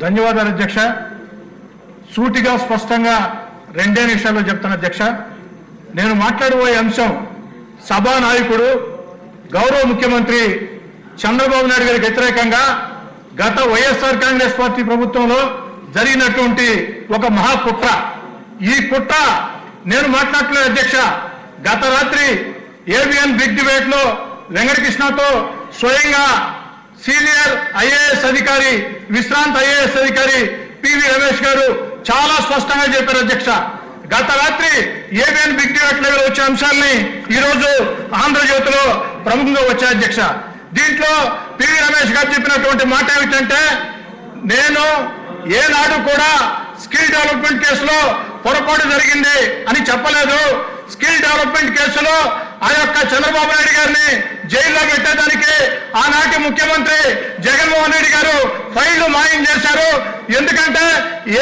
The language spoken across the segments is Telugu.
ధన్యవాదాలు అధ్యక్ష. సూటిగా స్పష్టంగా రెండే నిమిషాల్లో చెప్తాను అధ్యక్ష. నేను మాట్లాడబోయే అంశం సభానాయకుడు గౌరవ ముఖ్యమంత్రి చంద్రబాబు నాయుడు గారికి వ్యతిరేకంగా గత వైఎస్ఆర్ కాంగ్రెస్ పార్టీ ప్రభుత్వంలో జరిగినటువంటి ఒక మహాకుట్ర. ఈ కుట్ర నేను మాట్లాడలేదు అధ్యక్ష. గత రాత్రి ఏబిఎన్ బిగ్ డిబేట్ లో వెంకటకృష్ణతో స్వయంగా సీనియర్ ఐఏఎస్ అధికారి, విశ్రాంత ఐఏఎస్ అధికారి పివి రమేష్ గారు చాలా స్పష్టంగా చెప్పారు అధ్యక్ష. గత రాత్రి ఏబిఎన్ బిగ్ డిబేట్ లో వచ్చే అంశాలని ఈరోజు ఆంధ్రజ్యోతిలో ప్రముఖంగా వచ్చాయి అధ్యక్ష. దీంట్లో పివి రమేష్ గారు చెప్పినటువంటి మాట ఏమిటంటే, నేను ఏనాడు కూడా స్కిల్ డెవలప్మెంట్ కేసులో పొరపాటు జరిగింది అని చెప్పలేదు. స్కిల్ డెవలప్మెంట్ కేసులో ఆ యొక్క చంద్రబాబు నాయుడు గారిని జైల్లో పెట్టేదానికి ఆనాటి ముఖ్యమంత్రి జగన్మోహన్ రెడ్డి గారు ఫైళ్లు మాయం చేశారు. ఎందుకంటే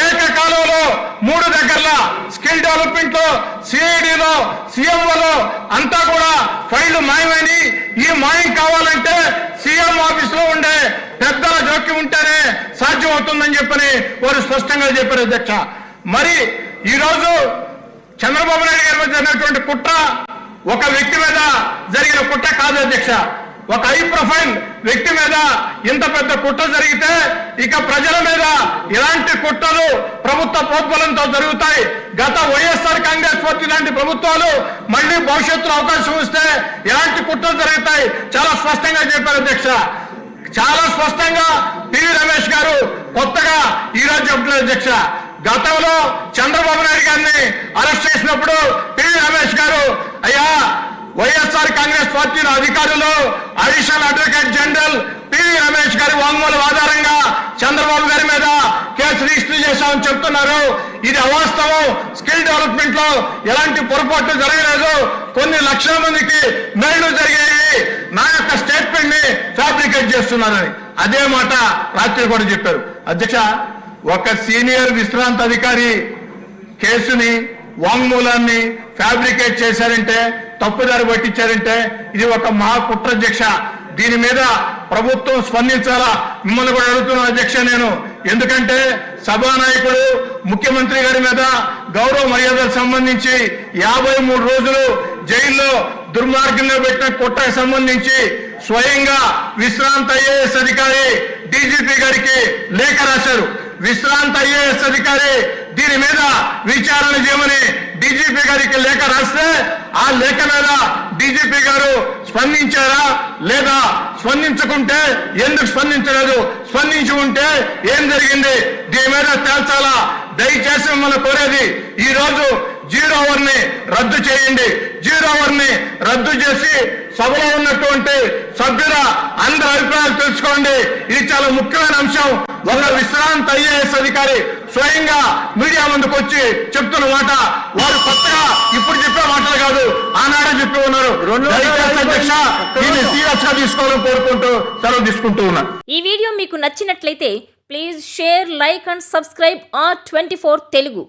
ఏకకాలంలో 3 దగ్గరల స్కిల్ డెవలప్మెంట్ లో, సిఐడిలో, సీఎంఓలో అంతా కూడా ఫైళ్లు మాయమని, ఈ మాయం కావాలంటే సీఎం ఆఫీస్ లో ఉండే పెద్దల జోక్యం ఉంటేనే సాధ్యం అవుతుందని చెప్పని వారు స్పష్టంగా చెప్పారు అధ్యక్ష. మరి ఈరోజు చంద్రబాబు నాయుడు గారి మీద జరిగినటువంటి కుట్ర ఒక వ్యక్తి మీద జరిగిన కుట్ర కాదు అధ్యక్ష. ఒక హై ప్రొఫైల్ వ్యక్తి మీద ఇంత పెద్ద కుట్ర జరిగితే ఇక ప్రజల మీద ఇలాంటి కుట్రలు ప్రభుత్వ ప్రోద్బలంతో జరుగుతాయి. గత వైఎస్ఆర్ కాంగ్రెస్ పార్టీ లాంటి ప్రభుత్వాలు మళ్ళీ భవిష్యత్తులో అవకాశం వస్తే ఇలాంటి కుట్రలు జరుగుతాయి చాలా స్పష్టంగా చెప్పారు అధ్యక్ష. చాలా స్పష్టంగా పివి రమేష్ గారు కొత్తగా ఈరోజు చెప్తున్నారు అధ్యక్ష. గతంలో చంద్రబాబు నాయుడు గారిని అరెస్ట్ చేసినప్పుడు పివి రమేష్ గారు, అయ్యా వైఎస్ఆర్ కాంగ్రెస్ పార్టీలో అధికారులు additional advocate general PV Ramesh గారి వాంగ్మూలం ఆధారంగా చంద్రబాబు గారి మీద కేసు రిజిస్టర్ చేశామని చెప్తున్నారు. ఇది అవాస్తవం. స్కిల్ డెవలప్మెంట్ లో ఎలాంటి పొరపాట్లు జరగలేదు. కొన్ని లక్షల మందికి మేళ్లు జరిగాయి. నా యొక్క స్టేట్మెంట్ ని ఫ్యాబ్రికేట్ చేస్తున్నారని అదే మాట రాత్రి కూడా చెప్పారు అధ్యక్ష. ఒక సీనియర్ విశ్రాంత అధికారి కేసుని, వాంగ్మూలాన్ని ఫ్యాబ్రికేట్ చేశారంటే, తప్పుదారి పట్టించారంటే ఇది ఒక మహాకుట్ర అధ్యక్ష. దీని మీద ప్రభుత్వం స్పందించాలా మిమ్మల్ని కూడా అడుగుతున్నాను అధ్యక్ష నేను. ఎందుకంటే సభానాయకుడు ముఖ్యమంత్రి గారి మీద గౌరవ మర్యాదలకు సంబంధించి 53 రోజులు జైల్లో దుర్మార్గంలో పెట్టిన కుట్రకు సంబంధించి స్వయంగా విశ్రాంత ఐఏఎస్ అధికారి డీజీపీ గారికి లేఖ రాశారు. విశ్రాంత ఐఏఎస్ అధికారి దీని మీద విచారణ చేయమని డీజీపీ గారికి లేఖ రాస్తే ఆ లేఖ మీద డీజీపీ గారు స్పందించారా లేదా, స్పందించకుంటే ఎందుకు స్పందించలేదు, స్పందించి ఉంటే ఏం జరిగింది, దీని మీద తేల్చాలా. దయచేసి మిమ్మల్ని కోరేది, ఈ రోజు 0 అవర్ ని రద్దు చేయండి. 0 అవర్ ని రద్దు చేసి సభలో ఉన్నటువంటి సభ్యుల అందరి అభిప్రాయాలు తెలుసుకోండి. ఇది చాలా ముఖ్యమైన అంశం. ఒక విశ్రాంత ఐఏఎస్ అధికారి స్వయంగా మీడియా ముందుకు వచ్చి చెప్తున్న మాట వారు కొత్తగా ఇప్పుడు చెప్పే మాటలు కాదు, ఆనాడే చెప్పి ఉన్నారు. దీన్ని సీరియస్ గా తీసుకోవాలని కోరుకుంటూ సెలవు తీసుకుంటూ ఉన్నారు. ఈ వీడియో మీకు నచ్చినట్లయితే please share, like and subscribe R24 Telugu.